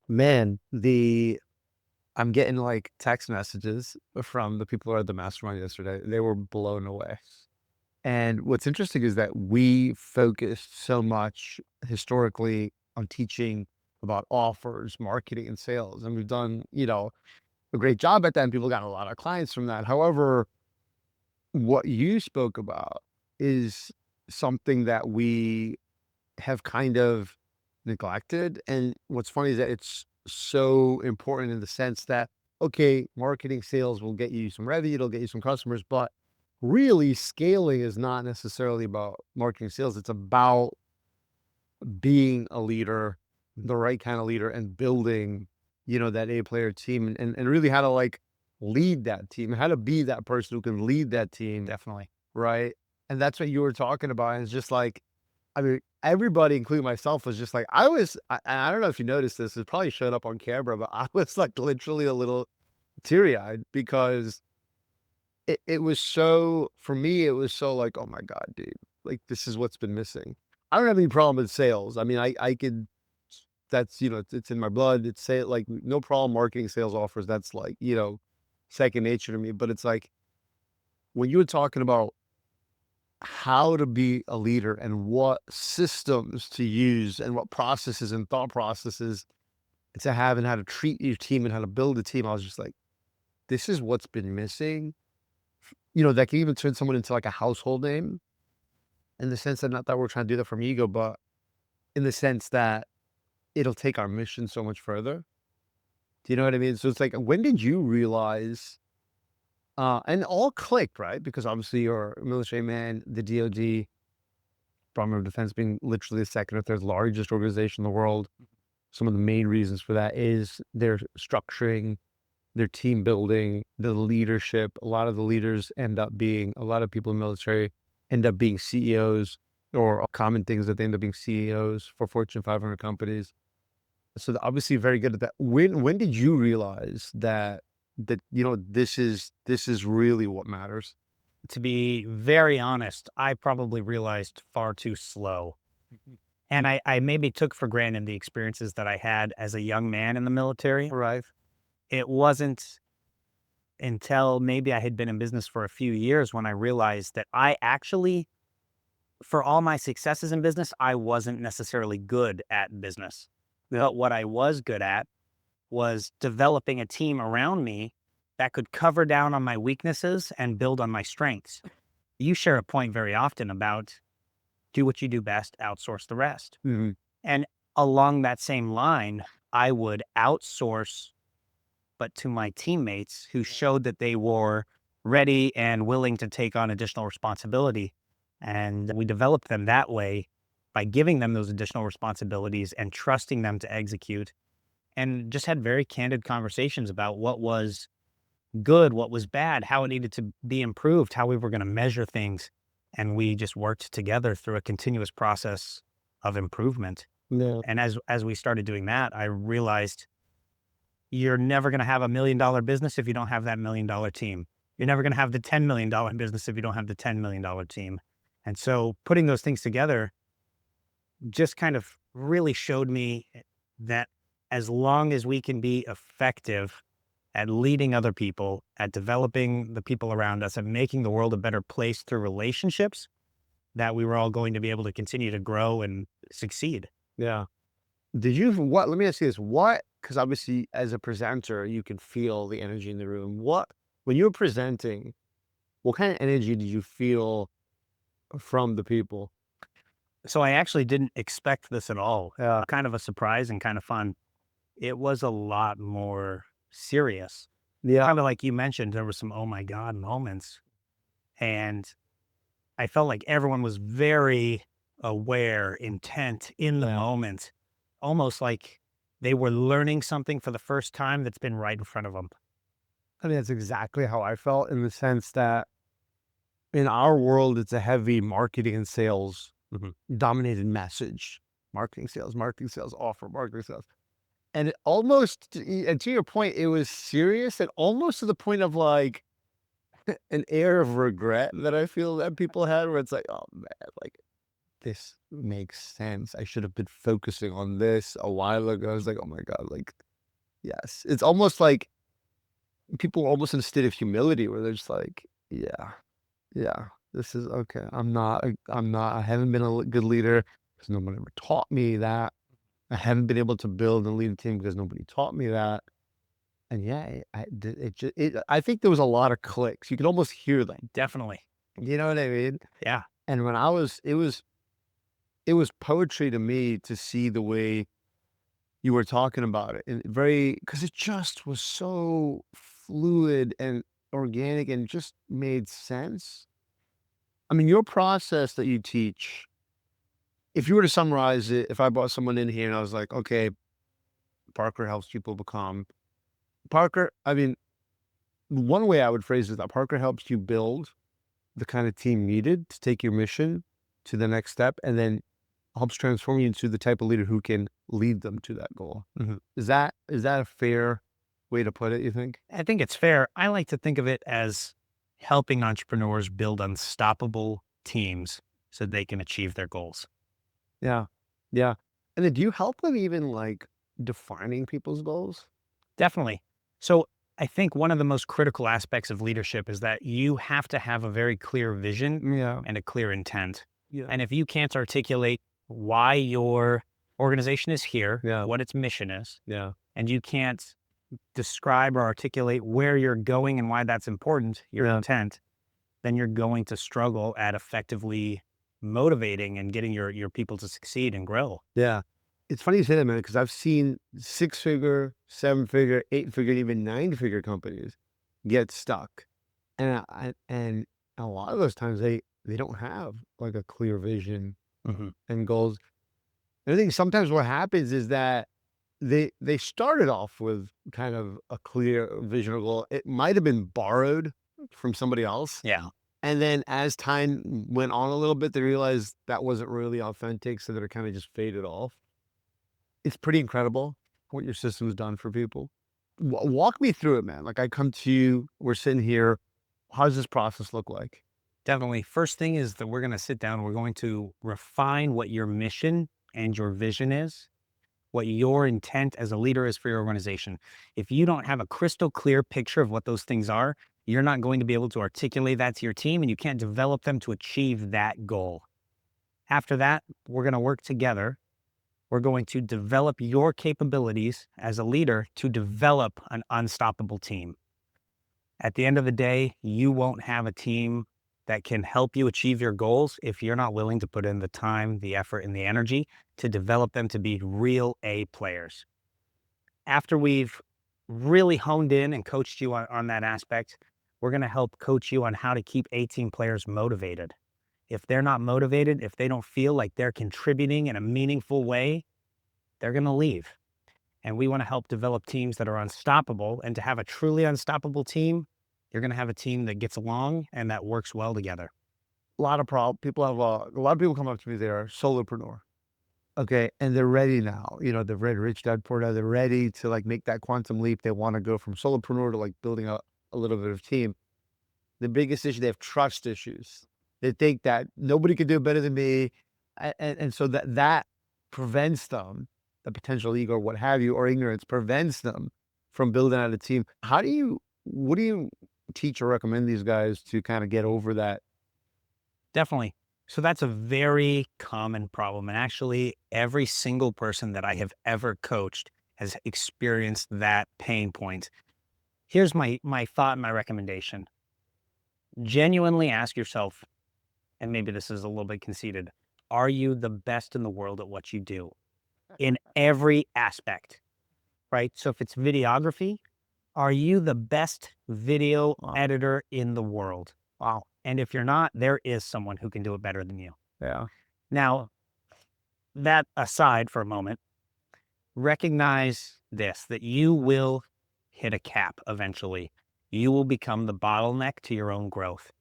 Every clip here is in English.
Man, I'm getting like text messages from the people who are at the mastermind yesterday. They were blown away. And what's interesting is that we focused so much historically on teaching about offers, marketing, and sales. And we've done, a great job at that. And people got a lot of clients from that. However, what you spoke about is something that we have kind of neglected. And what's funny is that it's so important in the sense that, okay, marketing sales will get you some revenue, it'll get you some customers, but really scaling is not necessarily about marketing sales. It's about being a leader, the right kind of leader, and building, that A player team and really how to like lead that team, how to be that person who can lead that team. Definitely. Right. And that's what you were talking about. And it's just like, I mean, everybody, including myself, was just like, and I don't know if you noticed this, it probably showed up on camera, but I was like literally a little teary eyed because it was so, for me, it was so like, oh my God, dude, like this is what's been missing. I don't have any problem with sales. I mean, I could, that's, it's in my blood. It's say like no problem marketing sales offers. That's like, second nature to me. But it's like when you were talking about how to be a leader and what systems to use and what processes and thought processes to have and how to treat your team and how to build a team. I was just like, this is what's been missing. That can even turn someone into like a household name in the sense that not that we're trying to do that from ego, but in the sense that it'll take our mission so much further. Do you know what I mean? So it's like, when did you realize, and all clicked, right? Because obviously you're a military man, the DOD, Department of Defense being literally the second or third largest organization in the world. Some of the main reasons for that is their structuring, their team building, the leadership. A lot of the leaders a lot of people in the military end up being CEOs or common things that they end up being CEOs for Fortune 500 companies. So they're obviously very good at that. When did you realize that this is really what matters? To be very honest, I probably realized far too slow. And I maybe took for granted the experiences that I had as a young man in the military. Right. It wasn't until maybe I had been in business for a few years when I realized that I actually, for all my successes in business, I wasn't necessarily good at business. But what I was good at was developing a team around me that could cover down on my weaknesses and build on my strengths. You share a point very often about do what you do best, outsource the rest. Mhm. And along that same line, I would outsource, but to my teammates who showed that they were ready and willing to take on additional responsibility. And we developed them that way by giving them those additional responsibilities and trusting them to execute, and just had very candid conversations about what was good, what was bad, how it needed to be improved, how we were going to measure things. And we just worked together through a continuous process of improvement. Yeah. And as we started doing that, I realized you're never going to have $1 million business if you don't have that $1 million team. You're never going to have the $10 million business if you don't have the $10 million team. And so putting those things together just kind of really showed me that as long as we can be effective at leading other people, at developing the people around us, and making the world a better place through relationships, that we were all going to be able to continue to grow and succeed. Yeah. Did you what let me ask you this, because obviously as a presenter, you can feel the energy in the room. When you were presenting, what kind of energy did you feel from the people? So I actually didn't expect this at all. Yeah. Kind of a surprise and kind of fun. It was a lot more serious. Yeah. Kind of like you mentioned, there were some oh my God moments. And I felt like everyone was very aware, intent in the Yeah. moment, almost like they were learning something for the first time that's been right in front of them. I mean, that's exactly how I felt in the sense that in our world, it's a heavy marketing and sales Mhm. dominated message. Marketing sales, offer, marketing sales. And and to your point, it was serious and almost to the point of like an air of regret that I feel that people had where it's like, oh man, like this makes sense. I should have been focusing on this a while ago. I was like, oh my God, like, yes. It's almost like people are almost in a state of humility where they're just like, yeah, yeah, this is okay. I haven't been a good leader because nobody ever taught me that. I haven't been able to build and lead a team because nobody taught me that. And yeah, I think there was a lot of clicks. You could almost hear them. Definitely. You know what I mean? Yeah. And when I was, it was poetry to me to see the way you were talking about it, and because it just was so fluid and organic and just made sense. I mean, your process that you teach, if you were to summarize it, if I brought someone in here and I was like, okay, Parker helps people become Parker, I mean, one way I would phrase it is that Parker helps you build the kind of team needed to take your mission to the next step, and then helps transform you into the type of leader who can lead them to that goal. Is that a fair way to put it, you think? I think it's fair. I like to think of it as helping entrepreneurs build unstoppable teams so they can achieve their goals. Yeah. Yeah. And then do you help them even like defining people's goals? Definitely. So I think one of the most critical aspects of leadership is that you have to have a very clear vision Yeah. and a clear intent. Yeah. And if you can't articulate why your organization is here, Yeah. what its mission is, Yeah. and you can't describe or articulate where you're going and why that's important, your Yeah. intent, then you're going to struggle at effectively motivating and getting your people to succeed and grow. Yeah. It's funny you say that, man, because I've seen 6-figure, 7-figure, 8-figure, even 9-figure companies get stuck. And a lot of those times they don't have like a clear vision Mhm. and goals. And I think sometimes what happens is that they started off with kind of a clear vision or goal. It might have been borrowed from somebody else. Yeah, And then as time went on a little bit, they realized that wasn't really authentic. So that it kind of just faded off. It's pretty incredible what your system's done for people. Walk me through it, man. Like I come to you, we're sitting here. How does this process look like? definitely. First thing is that we're going to sit down. We're going to refine what your mission and your vision is, what your intent as a leader is for your organization. If you don't have a crystal clear picture of what those things are, you're not going to be able to articulate that to your team and you can't develop them to achieve that goal. After that, we're going to work together. We're going to develop your capabilities as a leader to develop an unstoppable team. At the end of the day, you won't have a team that can help you achieve your goals if you're not willing to put in the time, the effort, and the energy to develop them to be real A players. After we've really honed in and coached you on that aspect, we're going to help coach you on how to keep A team players motivated. If they're not motivated, if they don't feel like they're contributing in a meaningful way, they're going to leave. And we want to help develop teams that are unstoppable. And to have a truly unstoppable team, you're going to have a team that gets along and that works well together. A lot of people have a lot of people come up to me. They're solopreneur. Okay, and they're ready now. They're ready to Rich Dad Poor Dad. They're ready to like make that quantum leap. They want to go from solopreneur to like building a little bit of team. The biggest issue, they have trust issues. They think that nobody can do it better than me. And so that prevents them, the potential ego or what have you, or ignorance prevents them from building out a team. What do you teach or recommend these guys to kind of get over that? Definitely. So that's a very common problem. And actually, every single person that I have ever coached has experienced that pain point. Here's my thought and my recommendation. Genuinely ask yourself, and maybe this is a little bit conceited, are you the best in the world at what you do in every aspect? Right? So if it's videography, are you the best video Wow. editor in the world? Wow. And if you're not, there is someone who can do it better than you. Yeah. Now, that aside for a moment, recognize this, that you will hit a cap eventually. You will become the bottleneck to your own growth.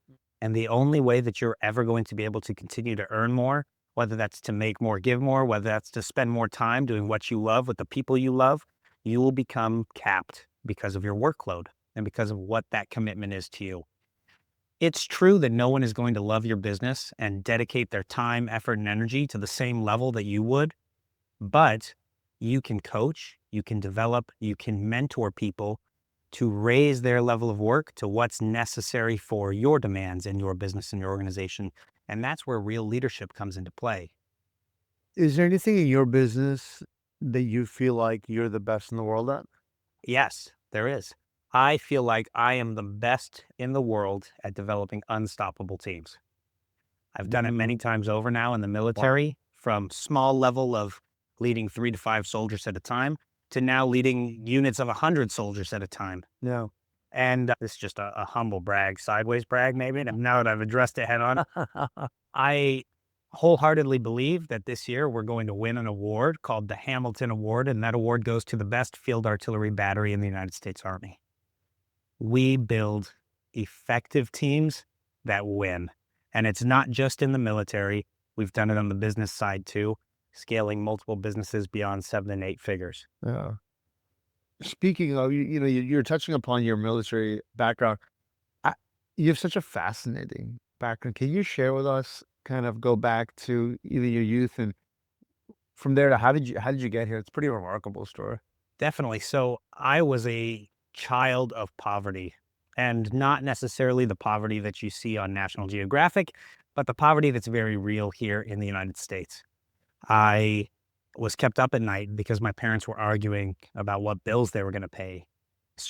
And the only way that you're ever going to be able to continue to earn more, whether that's to make more, give more, whether that's to spend more time doing what you love with the people you love, you will become capped because of your workload and because of what that commitment is to you. It's true that no one is going to love your business and dedicate their time, effort, and energy to the same level that you would, but you can coach, you can develop, you can mentor people to raise their level of work to what's necessary for your demands in your business and your organization. And that's where real leadership comes into play. Is there anything in your business that you feel like you're the best in the world at? Yes, there is. I feel like I am the best in the world at developing unstoppable teams. I've done it Mm, many times over now in the wow. military, from small level of leading 3 to 5 soldiers at a time to now leading units of 100 soldiers at a time. No. And this is just a humble brag, sideways brag, maybe. And now that I've addressed it head on, I wholeheartedly believe that this year we're going to win an award called the Hamilton Award. And that award goes to the best field artillery battery in the United States Army. We build effective teams that win. And it's not just in the military. We've done it on the business side too, scaling multiple businesses beyond 7 and 8 figures. Yeah. Speaking of, you're touching upon your military background. I, you have such a fascinating background. Can you share with us, kind of go back to either your youth and from there to how did you get here? It's a pretty remarkable story. Definitely. So I was a child of poverty, and not necessarily the poverty that you see on National Geographic, but the poverty that's very real here in the United States. I was kept up at night because my parents were arguing about what bills they were going to pay.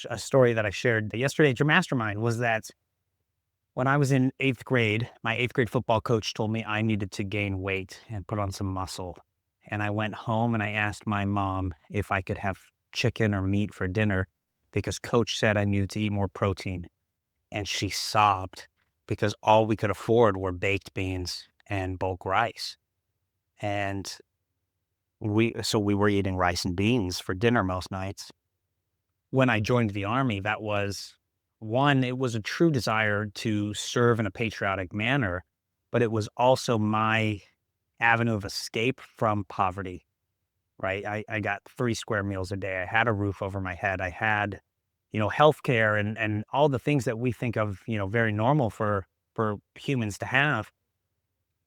A story that I shared yesterday at your mastermind was that when I was in 8th grade, my 8th grade football coach told me I needed to gain weight and put on some muscle. And I went home and I asked my mom if I could have chicken or meat for dinner because coach said I needed to eat more protein. And she sobbed because all we could afford were baked beans and bulk rice. And we were eating rice and beans for dinner most nights. When I joined the army, that was one, it was a true desire to serve in a patriotic manner, but it was also my avenue of escape from poverty, right? I got 3 square meals a day. I had a roof over my head. I had, healthcare and all the things that we think of, very normal for humans to have.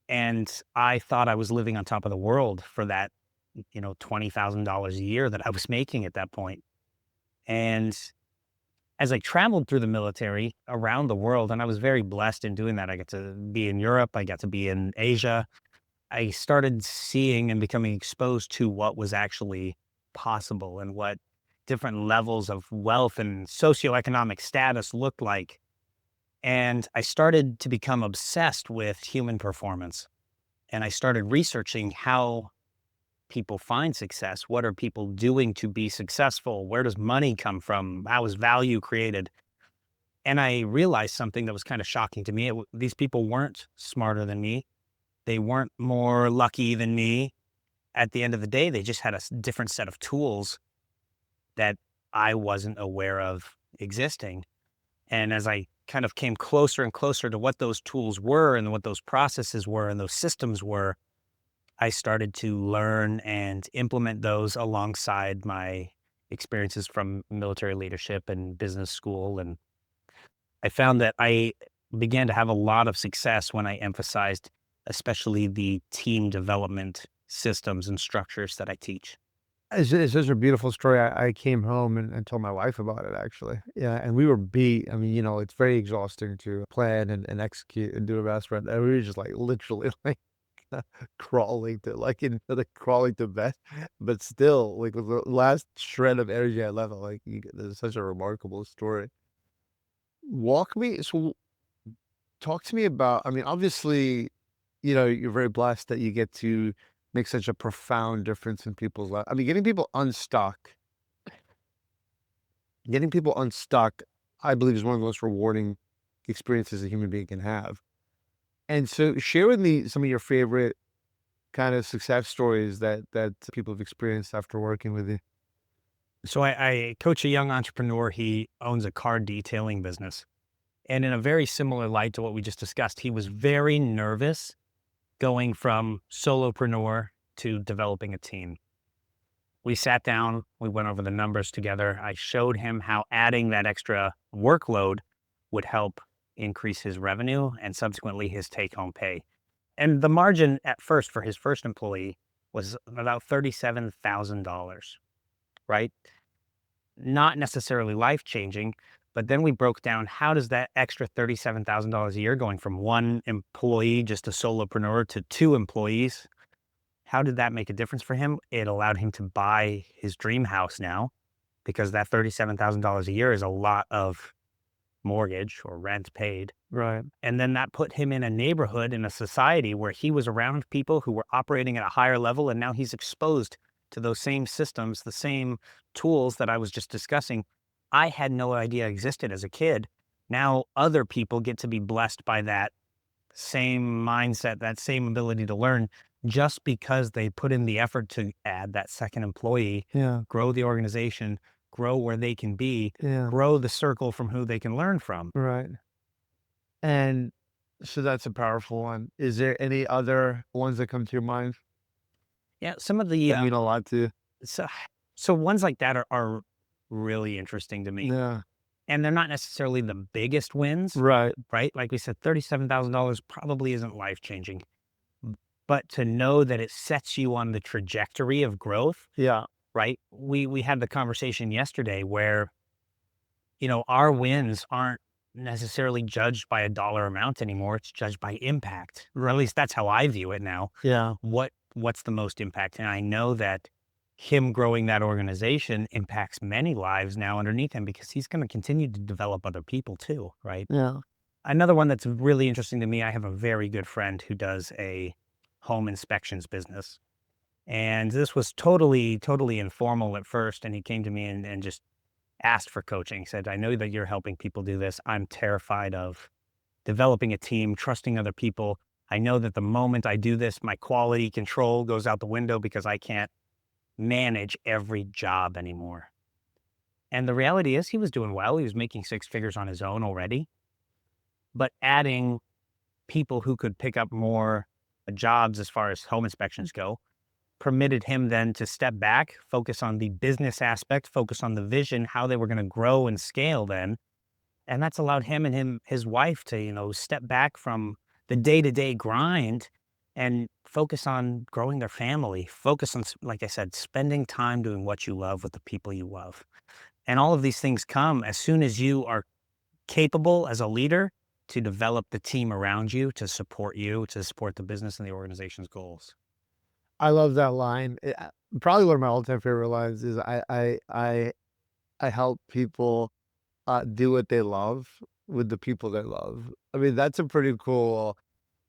And I thought I was living on top of the world for that, $20,000 a year that I was making at that point. And as I traveled through the military around the world, and I was very blessed in doing that. I got to be in Europe, I got to be in Asia. I started seeing and becoming exposed to what was actually possible and what different levels of wealth and socioeconomic status looked like. And I started to become obsessed with human performance. And I started researching how people find success. What are people doing to be successful? Where does money come from? How is value created? And I realized something that was kind of shocking to me. These people weren't smarter than me. They weren't more lucky than me. At the end of the day, they just had a different set of tools that I wasn't aware of existing. And as I kind of came closer and closer to what those tools were and what those processes were and those systems were, I started to learn and implement those alongside my experiences from military leadership and business school. And I found that I began to have a lot of success when I emphasized, especially the team development systems and structures that I teach. It's such a beautiful story. I came home and told my wife about it actually. Yeah, and we were beat. I mean, it's very exhausting to plan and execute and do the best friend. And we were just like literally like crawling to bed, but still like with the last shred of energy I left, I'm like, this is such a remarkable story. Walk me so Talk to me about, I mean, obviously, you're very blessed that you get to make such a profound difference in people's lives. I mean, getting people unstuck, I believe is one of the most rewarding experiences a human being can have. And so share with me some of your favorite kind of success stories that people have experienced after working with you. So I coach a young entrepreneur. He owns a car detailing business. And in a very similar light to what we just discussed, he was very nervous going from solopreneur to developing a team. We sat down, we went over the numbers together. I showed him how adding that extra workload would help increase his revenue and subsequently his take home pay. And the margin at first for his first employee was about $37,000, right? Not necessarily life changing, but then we broke down how does that extra $37,000 a year going from one employee, just a solopreneur, to two employees, how did that make a difference for him? It allowed him to buy his dream house now because that $37,000 a year is a lot of mortgage or rent paid. Right. And then that put him in a neighborhood, in a society where he was around people who were operating at a higher level. And now he's exposed to those same systems, the same tools that I was just discussing. I had no idea existed as a kid. Now other people get to be blessed by that same mindset, that same ability to learn just because they put in the effort to add that second employee, Yeah. grow the organization, grow where they can be, Yeah. grow the circle from who they can learn from. Right. And so that's a powerful one. Is there any other ones that come to your mind Yeah, some of the that mean a lot to you? so so ones like that are really interesting to me. Yeah. And they're not necessarily the biggest wins, Right. right? Like we said, $37,000 probably isn't life changing. But to know that it sets you on the trajectory of growth, Yeah. right? We had the conversation yesterday where, our wins aren't necessarily judged by a dollar amount anymore. It's judged by impact. Or at least that's how I view it now. Yeah. What's the most impact? And I know that him growing that organization impacts many lives now underneath him because he's going to continue to develop other people too, right? Yeah. Another one that's really interesting to me, I have a very good friend who does a home inspections business. And this was totally, totally informal at first. And he came to me and just asked for coaching. He said, I know that you're helping people do this. I'm terrified of developing a team, trusting other people. I know that the moment I do this, my quality control goes out the window because I can't manage every job anymore. And the reality is he was doing well. He was making six figures on his own already, but adding people who could pick up more jobs as far as home inspections go permitted him then to step back, focus on the business aspect, focus on the vision, how they were going to grow and scale then. And that's allowed his wife to, step back from the day-to-day grind and focus on growing their family, focus on, like I said, spending time doing what you love with the people you love. And all of these things come as soon as you are capable as a leader to develop the team around you, to support the business and the organization's goals. I love that line. Probably one of my all-time favorite lines is I help people do what they love with the people they love. I mean, that's a pretty cool.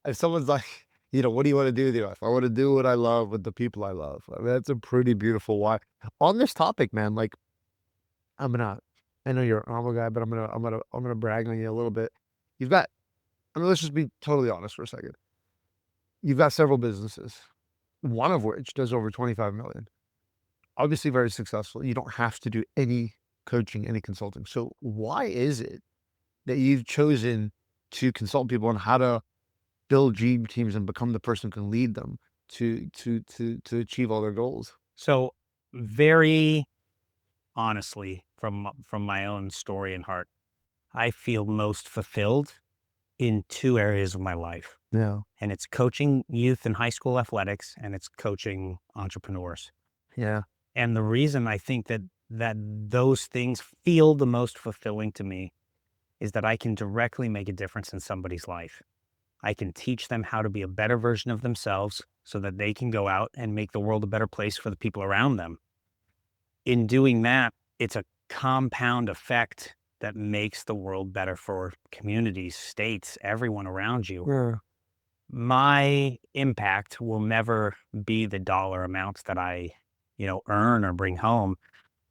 If someone's like, what do you want to do with your life? I want to do what I love with the people I love. I mean, that's a pretty beautiful why. On this topic, man, like I'm gonna, I know you're an humble guy, but I'm gonna brag on you a little bit. You've got, I mean, let's just be totally honest for a second. You've got several businesses, one of which does over 25 million. Obviously very successful. You don't have to do any coaching, any consulting. So why is it that you've chosen to consult people on how to build dream teams and become the person who can lead them to achieve all their goals? So very honestly, from my own story and heart, I feel most fulfilled in two areas of my life. Yeah. And it's coaching youth and high school athletics, and it's coaching entrepreneurs. Yeah. And the reason I think that those things feel the most fulfilling to me is that I can directly make a difference in somebody's life. I can teach them how to be a better version of themselves so that they can go out and make the world a better place for the people around them. In doing that, it's a compound effect that makes the world better for communities, states, everyone around you. Yeah. My impact will never be the dollar amounts that I, earn or bring home.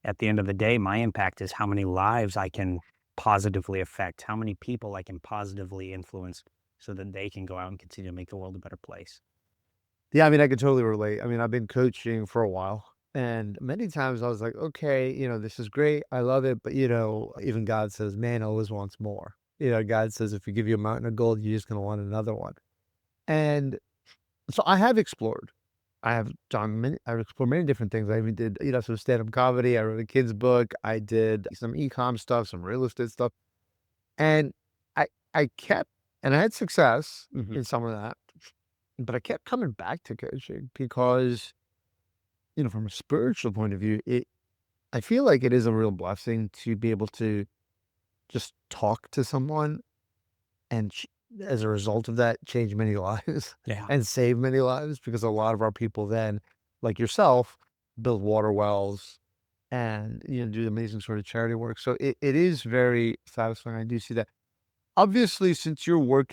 At the end of the day, my impact is how many lives I can positively affect, how many people I can positively influence so that they can go out and continue to make the world a better place. Yeah, I mean, I could totally relate. I mean, I've been coaching for a while, and many times I was like, okay, this is great. I love it. But, even God says, man always wants more. God says, if you give you a mountain of gold, you're just going to want another one. And so I have explored. I've explored many different things. I even did, some stand-up comedy. I wrote a kid's book. I did some e-com stuff, some real estate stuff. And I kept and I had success Mhm. in some of that, but I kept coming back to coaching because, from a spiritual point of view, I feel like it is a real blessing to be able to just talk to someone and as a result of that, change many lives Yeah. and save many lives because a lot of our people then, like yourself, build water wells and do amazing sort of charity work. So it is very satisfying. I do see that. Obviously, since you work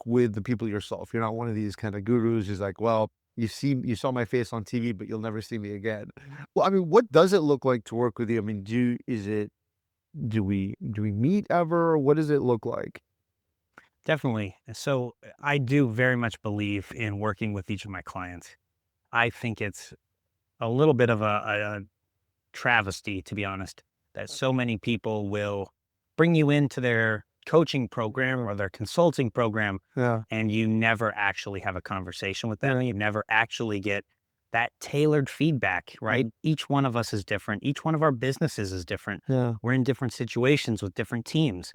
with the people yourself. You're not one of these kind of gurus who's like, well, you saw my face on TV, but you'll never see me again. Well, I mean, what does it look like to work with you? I mean, do we meet ever? What does it look like? Definitely. So I do very much believe in working with each of my clients. I think it's a little bit of a travesty, to be honest, that so many people will bring you into their coaching program or their consulting program, Yeah. and you never actually have a conversation with them. Yeah. You never actually get that tailored feedback, right? Mhm. Each one of us is different. Each one of our businesses is different. Yeah. We're in different situations with different teams.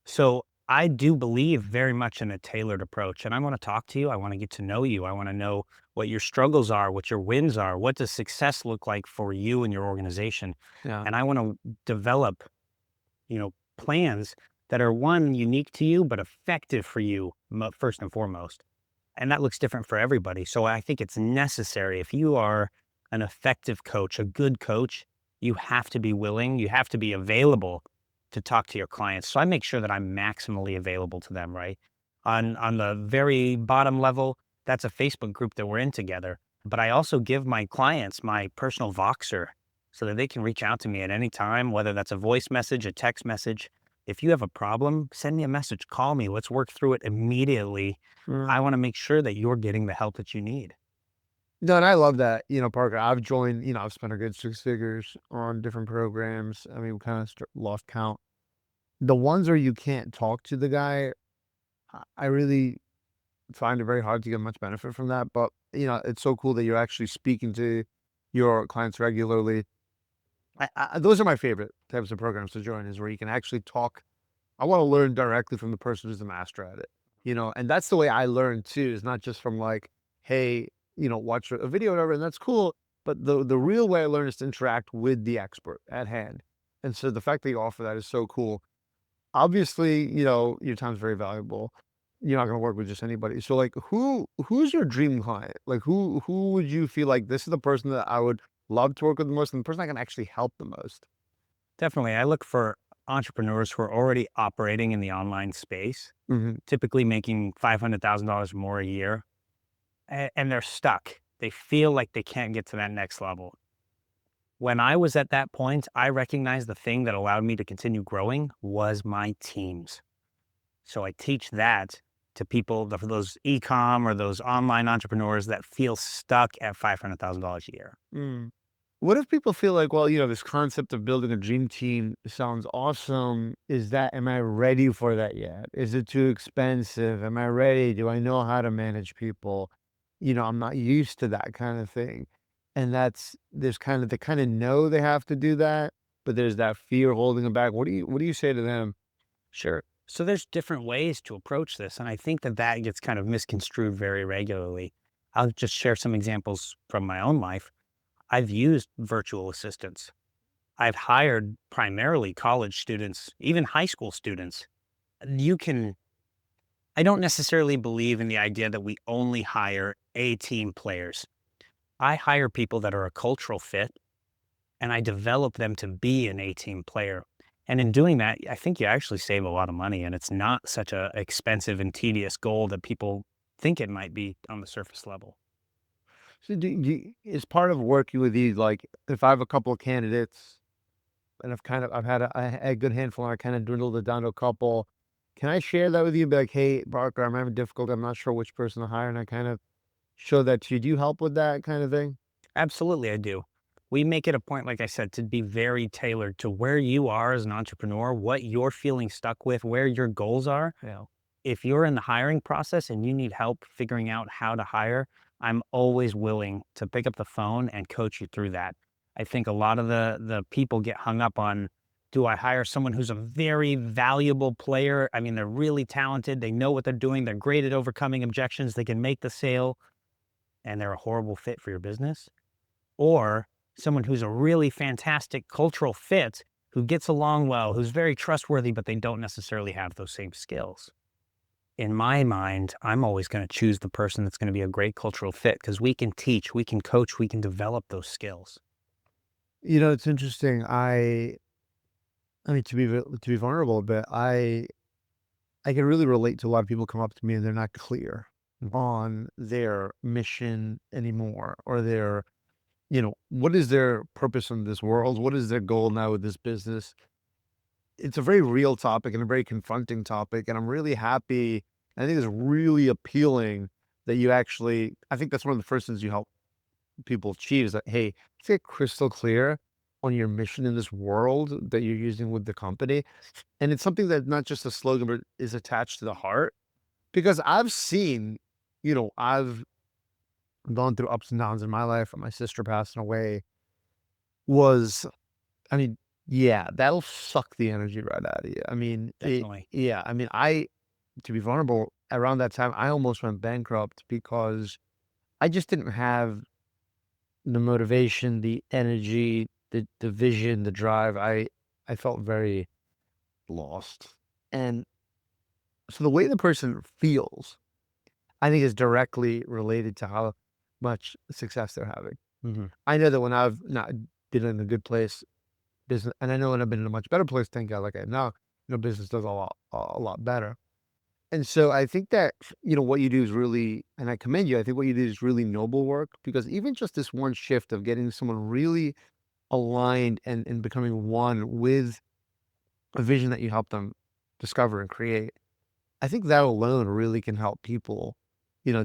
So I do believe very much in a tailored approach. And I want to talk to you. I want to get to know you. I want to know what your struggles are, what your wins are, what does success look like for you and your organization. Yeah. And I want to develop, plans that are one unique to you, but effective for you first and foremost. And that looks different for everybody. So I think it's necessary. If you are an effective coach, a good coach, you have to be willing, you have to be available to talk to your clients. So I make sure that I'm maximally available to them, right? On the very bottom level, that's a Facebook group that we're in together. But I also give my clients my personal Voxer so that they can reach out to me at any time, whether that's a voice message, a text message. If you have a problem, send me a message, call me. Let's work through it immediately. Mm. I wanna make sure that you're getting the help that you need. No, and I love that, Parker. I've joined, I've spent a good six figures on different programs. I mean, we kind of lost count. The ones where you can't talk to the guy, I really find it very hard to get much benefit from that. But, it's so cool that you're actually speaking to your clients regularly. Those are my favorite types of programs to join is where you can actually talk. I want to learn directly from the person who's the master at it, and that's the way I learn too. Is not just from like, hey, watch a video or whatever, and that's cool. But the real way I learn is to interact with the expert at hand. And so the fact that you offer that is so cool. Obviously, your time's very valuable. You're not going to work with just anybody. So like who's your dream client? Like who would you feel like this is the person that I would love to work with the most and the person I can actually help the most? Definitely, I look for entrepreneurs who are already operating in the online space, Hmm. typically making $500,000 more a year, and they're stuck. They feel like they can't get to that next level. When I was at that point, I recognized the thing that allowed me to continue growing was my teams. So I teach that to people, for those e-com or those online entrepreneurs that feel stuck at $500,000 a year. Mm. What if people feel like, well, this concept of building a dream team sounds awesome. Am I ready for that yet? Is it too expensive? Am I ready? Do I know how to manage people? I'm not used to that kind of thing. And there's they kind of know they have to do that, but there's that fear holding them back. What do you say to them? Sure. So there's different ways to approach this, and I think that that gets kind of misconstrued very regularly. I'll just share some examples from my own life. I've used virtual assistants. I've hired primarily college students, even high school students. You can I don't necessarily believe in the idea that we only hire A team players. I hire people that are a cultural fit and I develop them to be an A team player. And in doing that, I think you actually save a lot of money and it's not such a expensive and tedious goal that people think it might be on the surface level. So is part of working with these, like, if I have a couple of candidates and I've had a good handful and I kind of dwindled it down to a couple. Can I share that with you? Be like, hey, Barker, I'm having difficulty. I'm not sure which person to hire. And I kind of show that to you. Do you help with that kind of thing? Absolutely, I do. We make it a point, like I said, to be very tailored to where you are as an entrepreneur, what you're feeling stuck with, where your goals are. Yeah. If you're in the hiring process and you need help figuring out how to hire, I'm always willing to pick up the phone and coach you through that. I think a lot of the people get hung up on Do I hire someone who's a very valuable player? I mean, they're really talented. They know what they're doing. They're great at overcoming objections. They can make the sale and they're a horrible fit for your business. Or someone who's a really fantastic cultural fit, who gets along well, who's very trustworthy, but they don't necessarily have those same skills. In my mind, I'm always going to choose the person that's going to be a great cultural fit because we can teach, we can coach, we can develop those skills. It's interesting. I mean, to be vulnerable a bit, I can really relate to a lot of people come up to me and they're not clear on their mission anymore, or their, what is their purpose in this world? What is their goal now with this business? It's a very real topic and a very confronting topic. And I'm really happy. I think it's really appealing that you actually, I think that's one of the first things you help people achieve is that, hey, let's get crystal clear on your mission in this world that you're using with the company. And it's something that not just a slogan, but is attached to the heart. Because I've seen, I've gone through ups and downs in my life. My sister passing away was, I mean, yeah, that'll suck the energy right out of you. I mean, Definitely. yeah, I mean, to be vulnerable, around that time, I almost went bankrupt because I just didn't have the motivation, the energy, the vision, the drive. I felt very lost. And so the way the person feels, I think, is directly related to how much success they're having. Mhm. I know that when I've not been in a good place, business, and I know when I've been in a much better place, thank God, like I am now, business does a lot better. And so I think that, what you do is really, and I commend you, I think what you do is really noble work, because even just this one shift of getting someone really aligned and becoming one with a vision that you help them discover and create, I think that alone really can help people,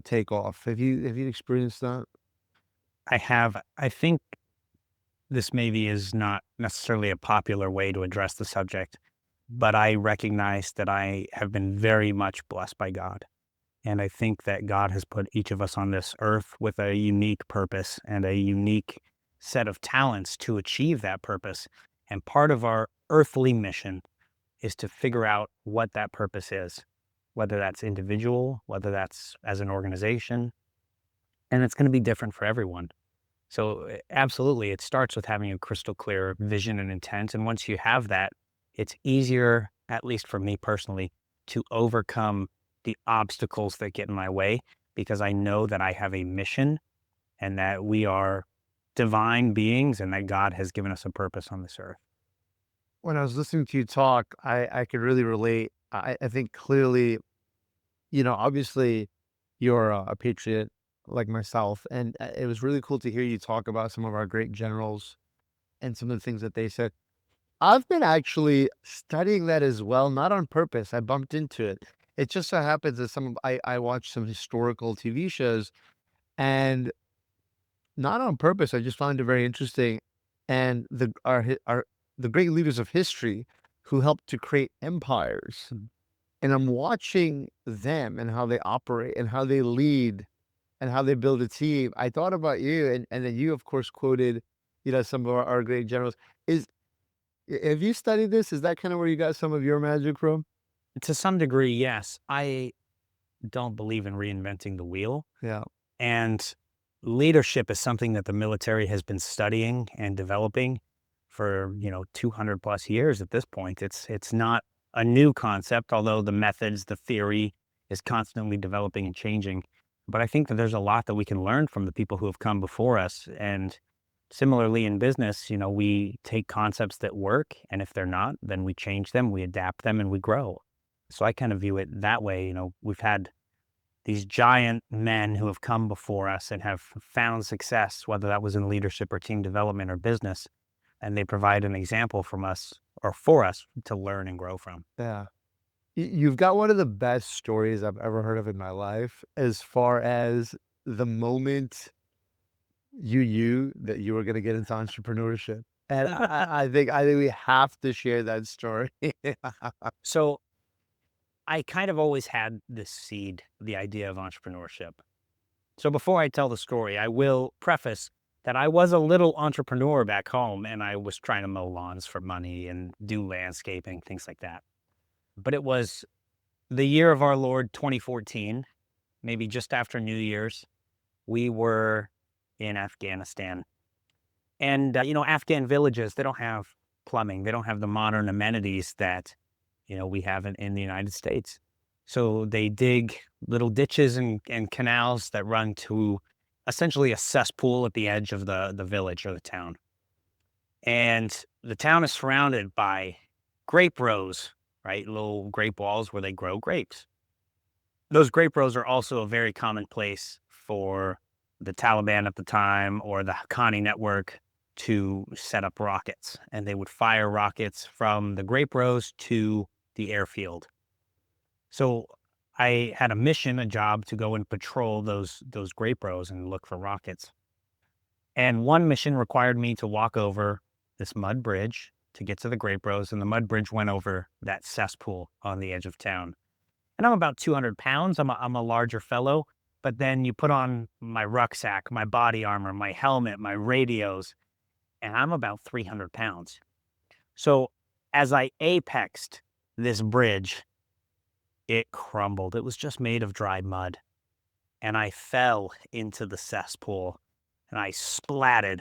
take off. Have you experienced that? I think this maybe is not necessarily a popular way to address the subject, but I recognize that I have been very much blessed by God. And I think that God has put each of us on this earth with a unique purpose and a unique set of talents to achieve that purpose. And part of our earthly mission is to figure out what that purpose is, whether that's individual, whether that's as an organization. And it's going to be different for everyone. So, absolutely, it starts with having a crystal clear vision and intent. And once you have that, it's easier, at least for me personally, to overcome the obstacles that get in my way because I know that I have a mission and that we are divine beings and that God has given us a purpose on this earth. When I was listening to you talk, I could really relate. I think clearly, obviously you're a patriot like myself, and it was really cool to hear you talk about some of our great generals and some of the things that they said. I've been actually studying that as well, not on purpose. I bumped into it. It just so happens that I watched some historical TV shows, and not on purpose, I just found it very interesting. And the great leaders of history who helped to create empires, and I'm watching them and how they operate and how they lead and how they build a team. I thought about you, and then you, of course, quoted, some of our great generals. Is Have you studied this? Is that kind of where you got some of your magic from? To some degree, yes. I don't believe in reinventing the wheel. Yeah. And leadership is something that the military has been studying and developing for, 200 plus years at this point. It's not a new concept, although the methods, the theory is constantly developing and changing. But I think that there's a lot that we can learn from the people who have come before us. And similarly in business, we take concepts that work, and if they're not, then we change them, we adapt them, and we grow. So I kind of view it that way. We've had these giant men who have come before us and have found success, whether that was in leadership or team development or business, and they provide an example from us or for us to learn and grow from. Yeah. You've got one of the best stories I've ever heard of in my life, as far as the moment you knew that you were gonna get into entrepreneurship. And I think we have to share that story. So I kind of always had this seed, the idea of entrepreneurship. So before I tell the story, I will preface that I was a little entrepreneur back home and I was trying to mow lawns for money and do landscaping, things like that. But it was the year of our Lord 2014, maybe just after New Year's. We were in Afghanistan. And, Afghan villages, they don't have plumbing. They don't have the modern amenities that, we have in the United States. So they dig little ditches and canals that run to essentially a cesspool at the edge of the village or the town. And the town is surrounded by grape rows, right? Little grape walls where they grow grapes. Those grape rows are also a very common place for the Taliban at the time or the Haqqani network to set up rockets. And they would fire rockets from the grape rows to the airfield. So I had a mission, a job to go and patrol those grape rows and look for rockets. And one mission required me to walk over this mud bridge to get to the grape rows, and the mud bridge went over that cesspool on the edge of town. And I'm about 200 pounds. I'm a larger fellow, but then you put on my rucksack, my body armor, my helmet, my radios, and I'm about 300 pounds. So as I apexed this bridge, it crumbled. It was just made of dry mud. And I fell into the cesspool and I splatted.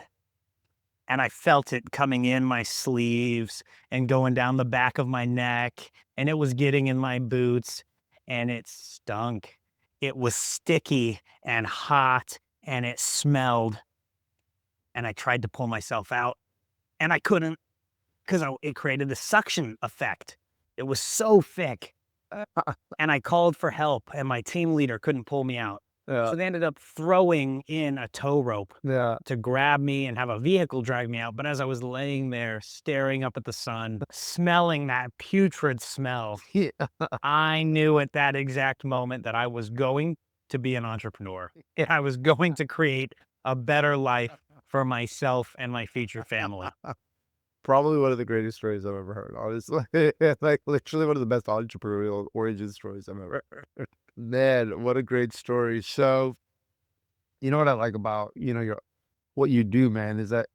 And I felt it coming in my sleeves and going down the back of my neck. And it was getting in my boots and it stunk. It was sticky and hot and it smelled. And I tried to pull myself out and I couldn't because it created the suction effect. It was so thick. And I called for help and my team leader couldn't pull me out. Yeah, So they ended up throwing in a tow rope yeah, to grab me and have a vehicle drag me out. But as I was laying there staring up at the sun, smelling that putrid smell, yeah. I knew at that exact moment that I was going to be an entrepreneur. I was going to create a better life for myself and my future family. Probably one of the greatest stories I've ever heard, honestly. Like, literally one of the best entrepreneurial origin stories I've ever heard. Man, what a great story. So, you know what I like about, your what you do, man, is that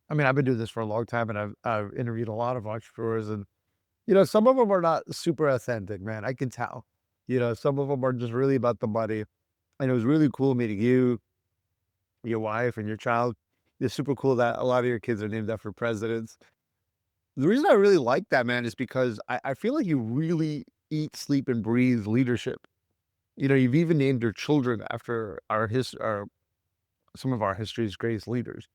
I mean, I've been doing this for a long time and I've interviewed a lot of entrepreneurs and some of them are not super authentic, man. I can tell. Some of them are just really about the money. And it was really cool meeting you, your wife, and your child. It's super cool that a lot of your kids are named after presidents. The reason I really like that, man, is because I feel like you really eat, sleep, and breathe leadership. You've even named your children after our some of our history's greatest leaders.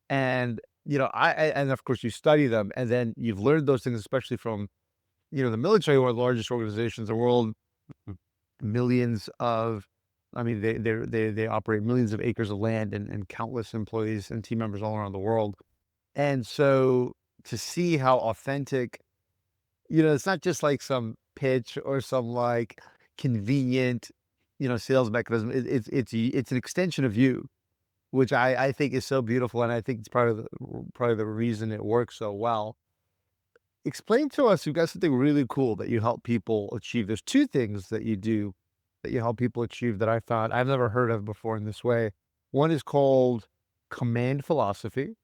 And and of course you study them, and then you've learned those things, especially from the military, one of the largest organizations in the world, millions of, I mean, they operate millions of acres of land and countless employees and team members all around the world. And so to see how authentic, it's not just like some pitch or some like convenient, sales mechanism. It's an extension of you, which I think is so beautiful, and I think it's probably the reason it works so well. Explain to us, you've got something really cool that you help people achieve. There's 2 things that you do that you help people achieve that I found I've never heard of before in this way. One is called command philosophy,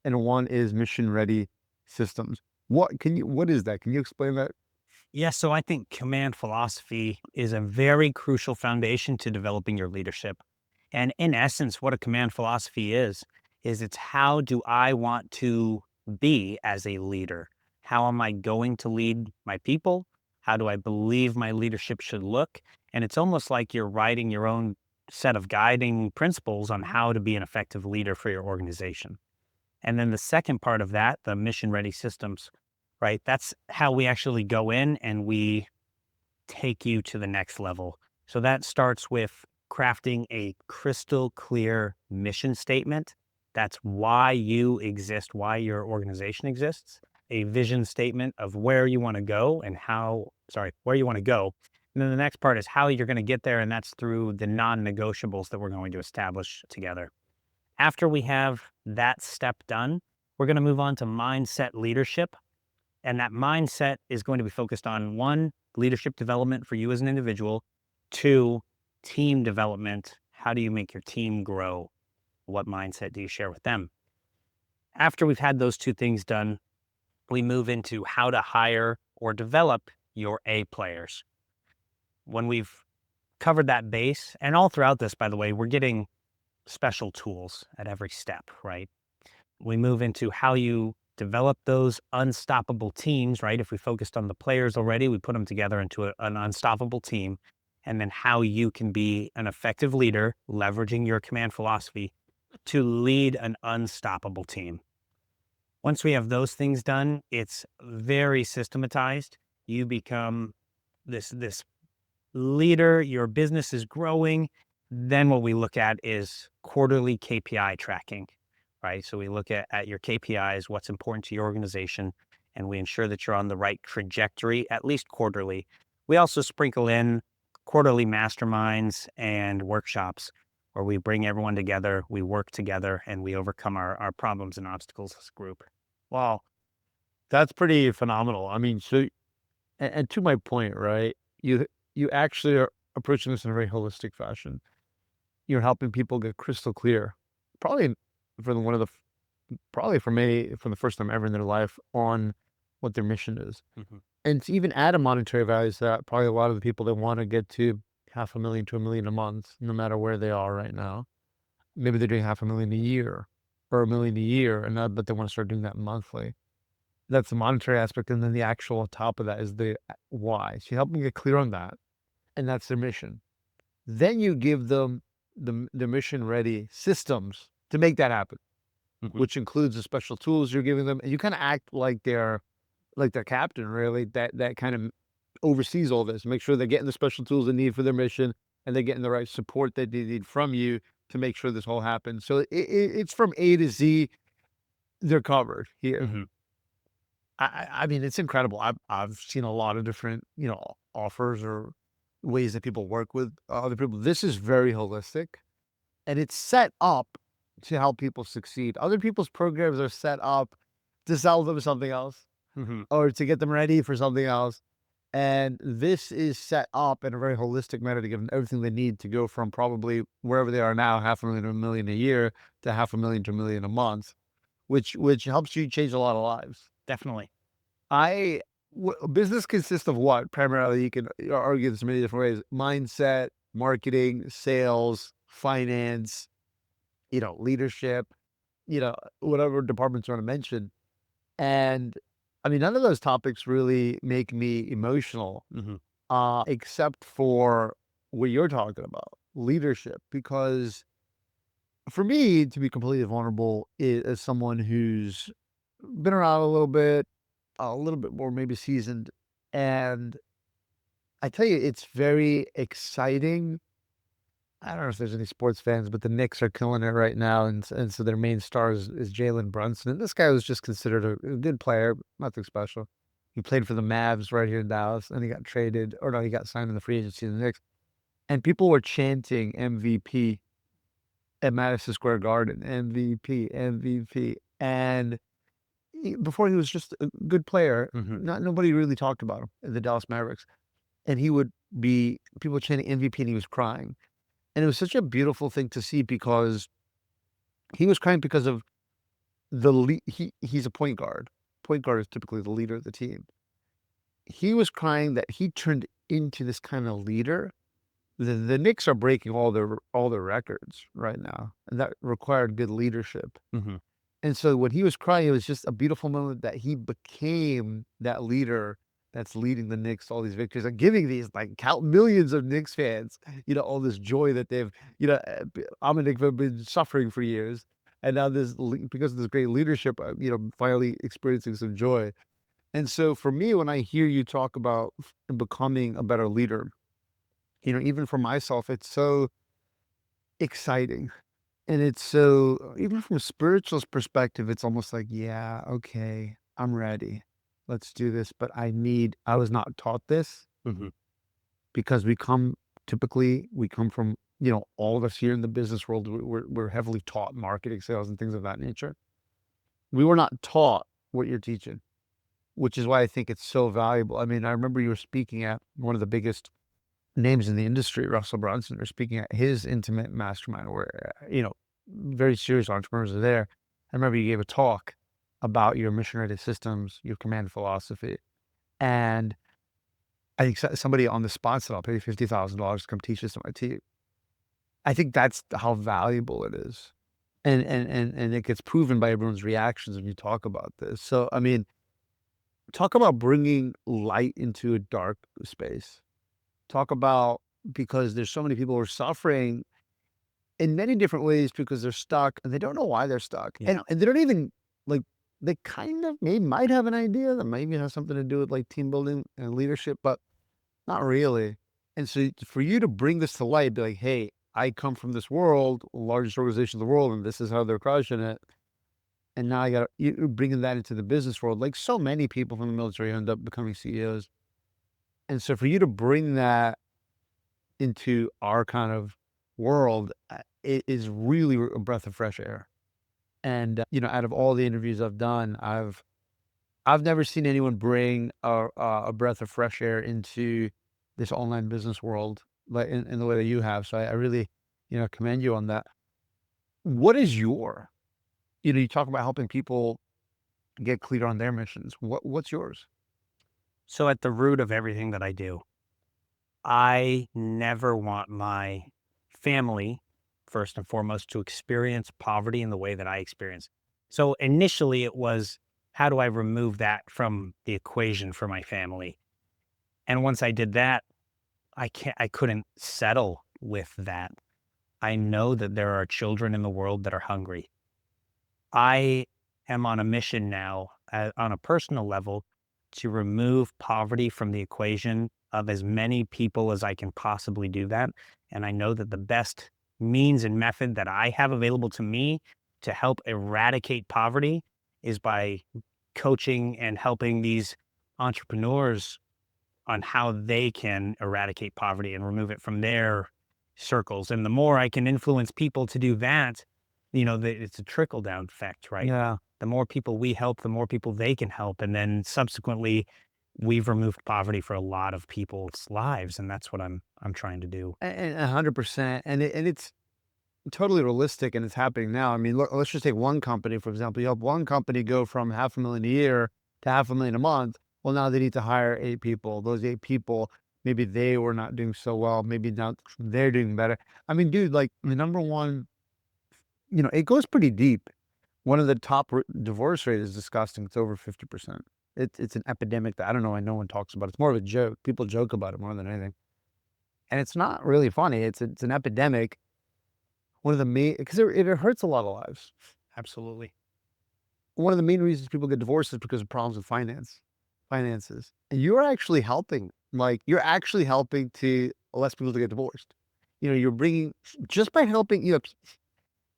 and one is mission ready systems. What is that? Can you explain that? Yeah, so I think command philosophy is a very crucial foundation to developing your leadership. And in essence, what a command philosophy is it's how do I want to be as a leader? How am I going to lead my people? How do I believe my leadership should look? And it's almost like you're writing your own set of guiding principles on how to be an effective leader for your organization. And then the second part of that, the mission ready systems, right? That's how we actually go in and we take you to the next level. So that starts with crafting a crystal clear mission statement. That's why you exist, why your organization exists, a vision statement of where you want to go and where you want to go. And then the next part is how you're going to get there. And that's through the non negotiables that we're going to establish together. After we have that step done, we're going to move on to mindset leadership. And that mindset is going to be focused on 1, leadership development for you as an individual, 2, team development. How do you make your team grow? What mindset do you share with them? After we've had those two things done, we move into how to hire or develop your A players. When we've covered that base, and all throughout this, by the way, we're getting special tools at every step, right? We move into how you develop those unstoppable teams, right? If we focused on the players already, we put them together into an unstoppable team. And then how you can be an effective leader, leveraging your command philosophy to lead an unstoppable team. Once we have those things done, it's very systematized. You become this leader, your business is growing. Then what we look at is quarterly KPI tracking, right? So we look at your KPIs, what's important to your organization, and we ensure that you're on the right trajectory, at least quarterly. We also sprinkle in quarterly masterminds and workshops where we bring everyone together, we work together, and we overcome our problems and obstacles as a group. Wow, that's pretty phenomenal. I mean, so and to my point, right? You actually are approaching this in a very holistic fashion. You're helping people get crystal clear, probably for the one of the probably for me for the first time ever in their life on what their mission is. Mhm. And to even add a monetary value to that, probably a lot of the people that want to get to 500,000 to 1,000,000 a month, no matter where they are right now. Maybe they're doing 500,000 a year or 1,000,000 a year, and but they want to start doing that monthly. That's the monetary aspect, and then the actual top of that is the why. So you help them get clear on that, and that's their mission. Then you give them the mission ready systems to make that happen, Mhm. which includes the special tools you're giving them, and you kind of act like their captain, really, that kind of oversees all this, make sure they're getting the special tools they need for their mission, and they're getting the right support that they need from you to make sure this all happens. So it's from A to Z, they're covered here. Mhm. I mean, it's incredible. I've seen a lot of different, offers or ways that people work with other people. This is very holistic, and it's set up to help people succeed. Other people's programs are set up to sell them something else Mhm. or to get them ready for something else. And this is set up in a very holistic manner to give them everything they need to go from probably wherever they are now, 500,000 to 1,000,000 a year, to 500,000 to 1,000,000 a month, which helps you change a lot of lives. Definitely. Business consists of what? Primarily, you can argue this many different ways: mindset, marketing, sales, finance, leadership, whatever departments you want to mention. And I mean, none of those topics really make me emotional, Mhm. except for what you're talking about, leadership. Because for me, to be completely vulnerable, as someone who's been around a little bit more maybe seasoned, and I tell you, it's very exciting. I don't know if there's any sports fans, but the Knicks are killing it right now, and so their main star is Jalen Brunson, and this guy was just considered a good player, nothing special. He played for the Mavs right here in Dallas, and he got traded, or no, he got signed in the free agency of the Knicks, and people were chanting MVP at Madison Square Garden, MVP, MVP, and before he was just a good player, Mhm. not nobody really talked about him, the Dallas Mavericks, and he would be people chanting MVP, and he was crying. And it was such a beautiful thing to see because he was crying because of he's a point guard. Point guard is typically the leader of the team. He was crying that he turned into this kind of leader. The Knicks are breaking all their records right now, and that required good leadership. Mhm. And so when he was crying, it was just a beautiful moment that he became that leader that's leading the Knicks to all these victories and giving these like count millions of Knicks fans, all this joy that they've, I'm a Knicks fan, been suffering for years. And now because of this great leadership, finally experiencing some joy. And so for me, when I hear you talk about becoming a better leader, even for myself, it's so exciting. And it's so even from a spiritual perspective, it's almost like, "Yeah, okay, I'm ready. Let's do this." But I was not taught this Mhm. because we come from, all of us here in the business world, we're heavily taught marketing, sales, and things of that nature. We were not taught what you're teaching, which is why I think it's so valuable. I mean, I remember you were speaking at one of the biggest names in the industry, Russell Brunson, or speaking at his intimate mastermind where, very serious entrepreneurs are there. I remember you gave a talk about your mission-ready systems, your command philosophy, and I think somebody on the spot said, "I'll pay you $50,000 to come teach this to my team." I think that's how valuable it is, and it gets proven by everyone's reactions when you talk about this. So, I mean, talk about bringing light into a dark space. Talk about because there's so many people who are suffering in many different ways because they're stuck and they don't know why they're stuck. Yeah. And they don't even like they kind of maybe might have an idea that maybe has something to do with like team building and leadership, but not really. And so for you to bring this to light, be like, hey, I come from this world, largest organization in the world, and this is how they're crushing it. And now I got you bringing that into the business world. Like so many people from the military end up becoming CEOs. And so for you to bring that into our kind of world, it is really a breath of fresh air. And, out of all the interviews I've done, I've never seen anyone bring a breath of fresh air into this online business world like in the way that you have. So I really, commend you on that. What is you talk about helping people get clear on their missions. What's yours? So at the root of everything that I do, I never want my family, first and foremost, to experience poverty in the way that I experience. So initially it was, how do I remove that from the equation for my family? And once I did that, I couldn't settle with that. I know that there are children in the world that are hungry. I am on a mission now, on a personal level, to remove poverty from the equation of as many people as I can possibly do that. And I know that the best means and method that I have available to me to help eradicate poverty is by coaching and helping these entrepreneurs on how they can eradicate poverty and remove it from their circles. And the more I can influence people to do that, it's a trickle down effect, right? Yeah. The more people we help, the more people they can help. And then subsequently, we've removed poverty for a lot of people's lives. And that's what I'm trying to do. And 100%. And it's totally realistic and it's happening now. I mean, look, let's just take one company, for example. You help one company go from 500,000 a year to 500,000 a month. Well, now they need to hire 8 people. Those 8 people, maybe they were not doing so well. Maybe now they're doing better. I mean, dude, like the number one, it goes pretty deep. One of the top divorce rate is disgusting. It's over 50%. It's an epidemic that I don't know why no one talks about. It's more of a joke. People joke about it more than anything. And it's not really funny. It's an epidemic. One of the main because it hurts a lot of lives. Absolutely. One of the main reasons people get divorced is because of problems with finances. And you're actually helping. Like you're actually helping to less people to get divorced. You're bringing just by helping.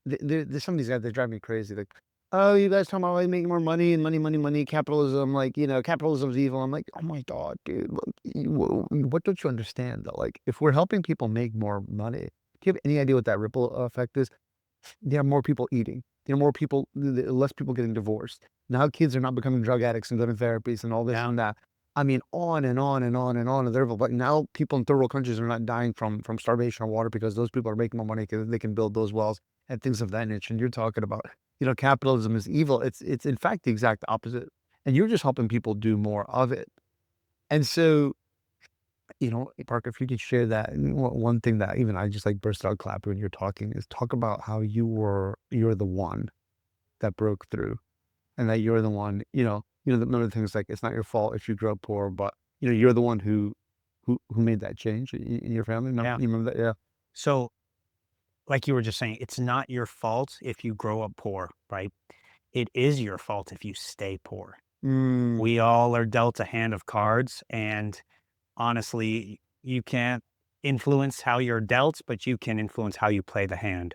There's some of these guys that drive me crazy. Like, oh, you guys talking about like making more money and money, money, money, capitalism. Like, capitalism's evil. I'm like, oh my god, dude. Look, what don't you understand though? Like, if we're helping people make more money, do you have any idea what that ripple effect is? There are more people eating. There are more people, less people getting divorced. Now kids are not becoming drug addicts and going to therapies and all this Yeah. and that. I mean, on and on and on and on. And but now people in third world countries are not dying from starvation or water because those people are making more money because they can build those wells and things of that nature. And you're talking about, capitalism is evil. It's in fact the exact opposite. And you're just helping people do more of it. And so Parker, if you could share that, one thing that even I just like burst out clapping when you're talking is talk about how you're the one that broke through and that you're the one, one of the things like it's not your fault if you grew up poor, but you're the one who made that change in your family. Yeah. You remember that? Yeah. So, like you were just saying, it's not your fault if you grow up poor, right? It is your fault if you stay poor. Mm, We all are dealt a hand of cards, and honestly, you can't influence how you're dealt, but you can influence how you play the hand.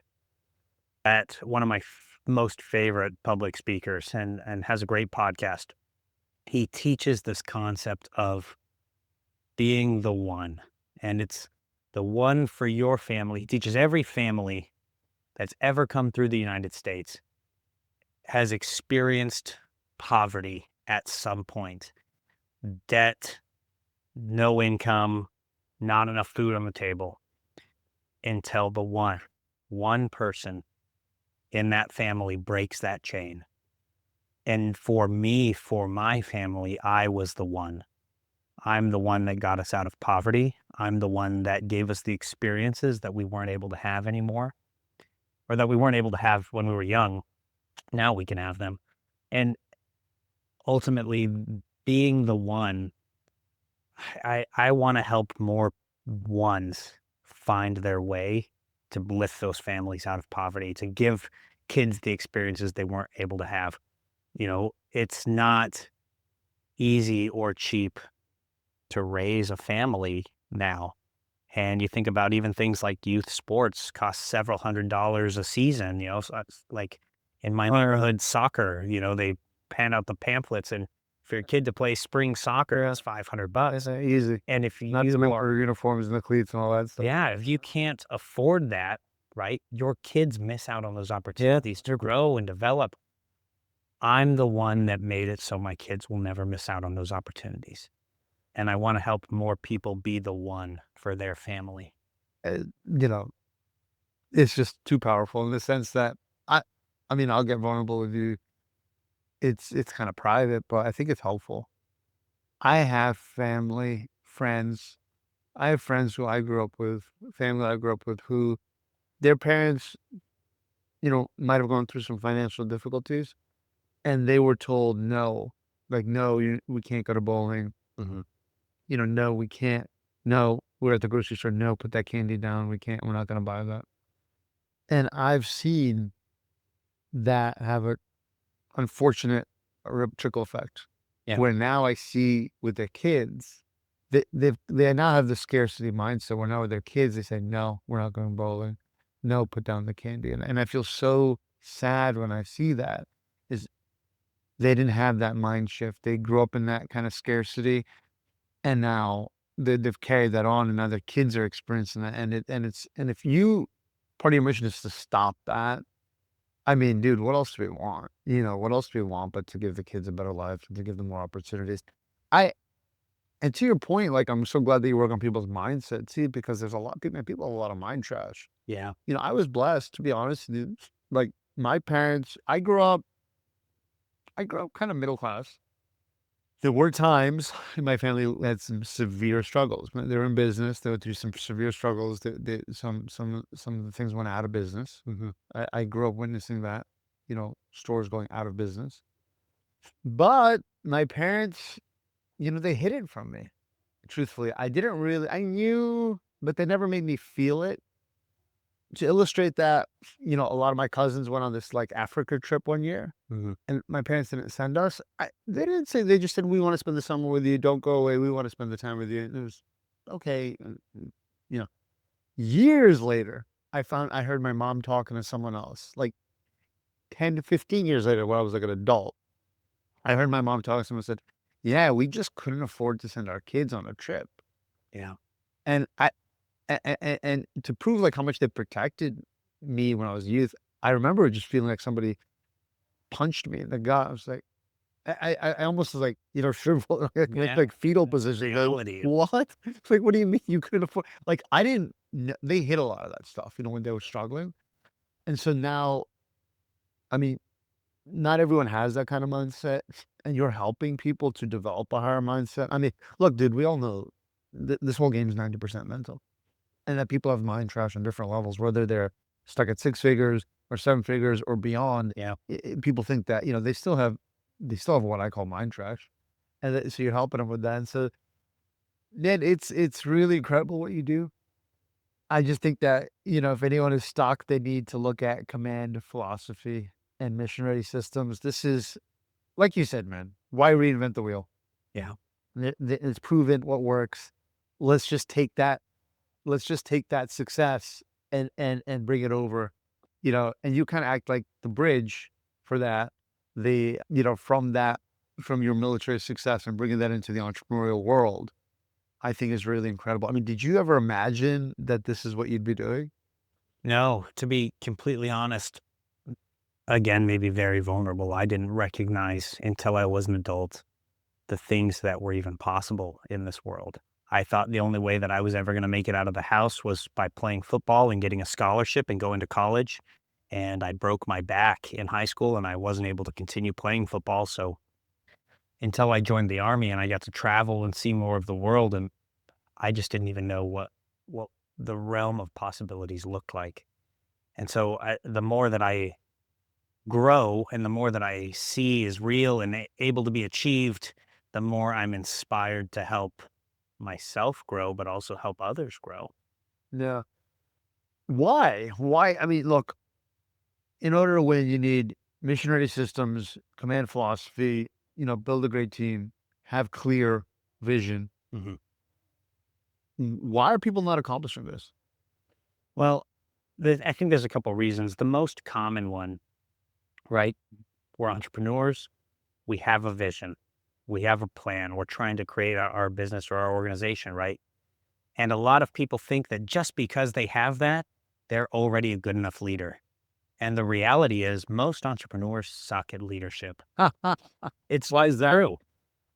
At one of my most favorite public speakers and has a great podcast, he teaches this concept of being the one, and it's the one for your family. He teaches every family that's ever come through the United States has experienced poverty at some point, debt, no income, not enough food on the table until the one person in that family breaks that chain. And for me, for my family, I was the one. I'm the one that got us out of poverty. I'm the one that gave us the experiences that we weren't able to have anymore, or that we weren't able to have when we were young. Now we can have them. And ultimately, being the one, I want to help more ones find their way to lift those families out of poverty, to give kids the experiences they weren't able to have. It's not easy or cheap to raise a family now. And you think about even things like youth sports cost several $100s a season, so it's like in my neighborhood soccer, they pan out the pamphlets, and for your kid to play spring soccer, Yeah. that's $500. Easy. And if Not to you mention uniforms and the cleats and all that stuff. yeah, if you can't afford that, right, your kids miss out on those Yeah. opportunities to grow and develop. I'm the one that made it so my kids will never miss out on those opportunities. And I want to help more people be the one for their family. You know, it's just too powerful in the sense that I I mean, I'll get vulnerable with you. It's kind of private, but I think it's helpful. I have family, friends. I have friends who I grew up with, family I grew up with who their parents, might have gone through some financial difficulties and they were told no. Like, no, we can't go to bowling. Mhm. No, we can't. No, we're at the grocery store. No, put that candy down. We're not gonna buy that. And I've seen that have a unfortunate trickle effect, Yeah. where now I see with their kids, they now have the scarcity mindset where now with their kids, they say, "No, we're not going bowling. No, put down the candy." And I feel so sad when I see that, is they didn't have that mind shift. They grew up in that kind of scarcity, and now they've carried that on, and now their kids are experiencing that, and if you part of your mission is to stop that. I mean, dude, what else do we want? What else do we want but to give the kids a better life and to give them more opportunities? I and to your point, like, I'm so glad that you work on people's mindset too, because there's a lot of people have a lot of mind trash. Yeah. I was blessed, to be honest, dude. Like, my parents, I grew up kind of middle class. There were times in my family who had some severe struggles. When they were in business, they went through some severe struggles. Some of the things went out of business. I grew up witnessing that, stores going out of business. But my parents, they hid it from me. Truthfully, I knew, but they never made me feel it. To illustrate that, a lot of my cousins went on this like Africa trip one year. Mhm. And my parents didn't send us. They didn't say, they just said, "We wanna spend the summer with you. Don't go away. We wanna spend the time with you." And it was, "Okay." You know, years later, I heard my mom talking to someone else, like 10 to 15 years later when I was like an adult. I heard my mom talking to someone and said, "Yeah, we just couldn't afford to send our kids on a trip." Yeah. And and to prove like how much they protected me when I was a youth, I remember just feeling like somebody punched me in the gut. I was like, I almost was like, shriveled, Yeah. like fetal position. Like, Reality. what? It's like, what do you mean you couldn't afford? Like, I didn't. They hit a lot of that stuff, when they were struggling, and so now, I mean, not everyone has that kind of mindset, and you're helping people to develop a higher mindset. I mean, look, dude, we all know this whole game is 90% mental, and that people have mind trash on different levels, whether they're stuck at six figures or seven figures or beyond. Yeah. People think that they still have what I call mind trash. And so you're helping them with that, and so, man, it's really incredible what you do. I just think that, if anyone is stuck, they need to look at command philosophy and mission-ready systems. This is like you said, man, why reinvent the wheel? Yeah. It's proven what works. Let's just take that let's just take that success and bring it over, and you kinda act like the bridge for that, from your military success and bringing that into the entrepreneurial world. I think is really incredible. I mean, did you ever imagine that this is what you'd be doing? No, to be completely honest, again, maybe very vulnerable. I didn't recognize until I was an adult the things that were even possible in this world. I thought the only way that I was ever going to make it out of the house was by playing football and getting a scholarship and going to college. and I broke my back in high school and I wasn't able to continue playing football. So until I joined the army and I got to travel and see more of the world, and I just didn't even know what the realm of possibilities looked like. And so the more that I grow and the more that I see is real and able to be achieved, the more I'm inspired to help myself grow, but also help others grow. Yeah. Why? Why? I mean, look, in order to win, you need missionary systems, command philosophy, build a great team, have clear vision. Mhm. Why are people not accomplishing this? Well, I think there's a couple reasons. The most common one, right? We're entrepreneurs. We have a vision. We have a plan. We're trying to create our business or our organization, right? And a lot of people think that just because they have that, they're already a good enough leader. And the reality is, most entrepreneurs suck at leadership. It's Why is that? true.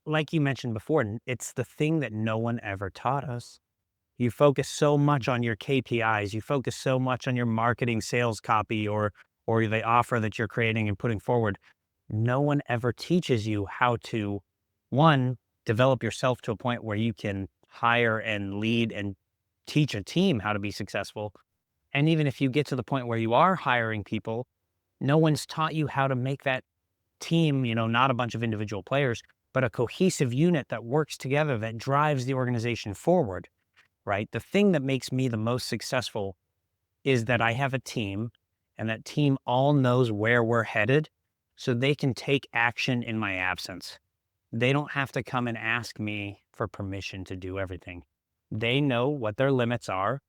Like you mentioned before, it's the thing that no one ever taught us. You focus so much on your KPIs, you focus so much on your marketing sales copy or the offer that you're creating and putting forward. No one ever teaches you how to, one, develop yourself to a point where you can hire and lead and teach a team how to be successful. And even if you get to the point where you are hiring people, no one's taught you how to make that team, not a bunch of individual players, but a cohesive unit that works together, that drives the organization forward, right? The thing that makes me the most successful is that I have a team and that team all knows where we're headed so they can take action in my absence. They don't have to come and ask me for permission to do everything. They know what their limits are.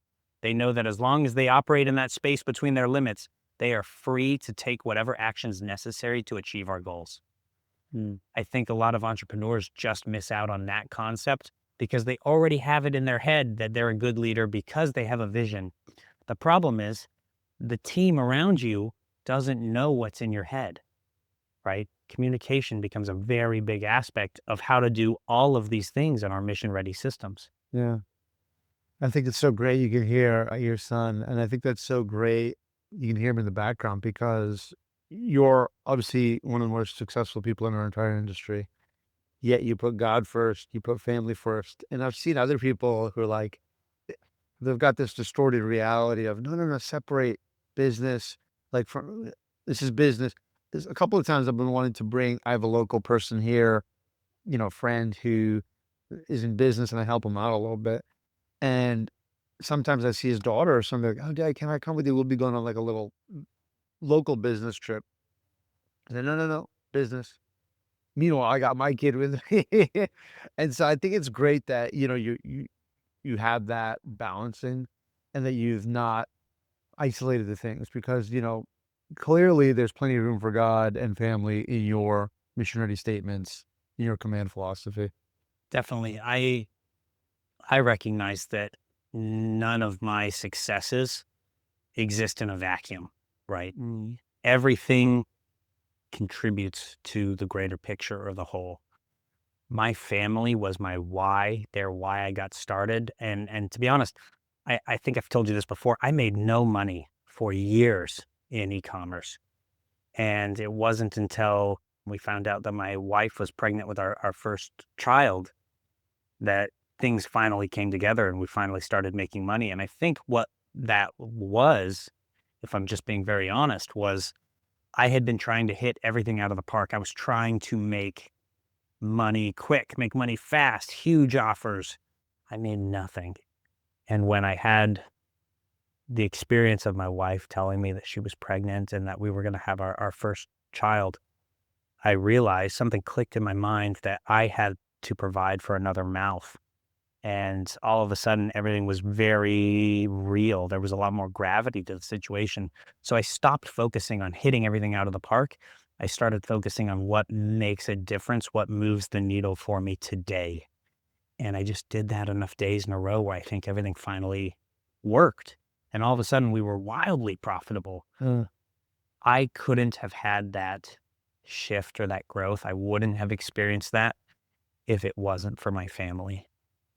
They know that as long as they operate in that space between their limits, they are free to take whatever actions necessary to achieve our goals. Mm. I think a lot of entrepreneurs just miss out on that concept because they already have it in their head that they're a good leader because they have a vision. The problem is the team around you doesn't know what's in your head, right? Communication becomes a very big aspect of how to do all of these things in our mission ready systems. Yeah. I think it's so great you can hear your son. And I think that's so great. You can hear him in the background because you're obviously one of the most successful people in our entire industry. Yet you put God first, you put family first. And I've seen other people who are like, they've got this distorted reality of no, no, no, separate business, like from this is business. There's a couple of times I've been wanting to bring, I have a local person here, friend who is in business and I help him out a little bit. And sometimes I see his daughter or something like, oh, Dad, can I come with you? We'll be going on like a little local business trip. I said, no, no, no, business. Meanwhile, I got my kid with me. And so I think it's great that, you have that balancing and that you've not isolated the things because, clearly there's plenty of room for God and family in your missionary statements, in your command philosophy. Definitely. I recognize that none of my successes exist in a vacuum, right? Mm. Everything contributes to the greater picture or the whole. My family was my why. They're why I got started. And to be honest, I think I've told you this before. I made no money for years in e-commerce. And it wasn't until we found out that my wife was pregnant with our first child that things finally came together and we finally started making money. And I think what that was, if I'm just being very honest, was I had been trying to hit everything out of the park. I was trying to make money quick, make money fast, huge offers. I made nothing. And when I had the experience of my wife telling me that she was pregnant and that we were going to have our first child, I realized something clicked in my mind that I had to provide for another mouth. And all of a sudden, everything was very real. There was a lot more gravity to the situation. So I stopped focusing on hitting everything out of the park. I started focusing on what makes a difference, what moves the needle for me today. And I just did that enough days in a row where I think everything finally worked. And all of a sudden, we were wildly profitable. Uh, I couldn't have had that shift or that growth. I wouldn't have experienced that if it wasn't for my family.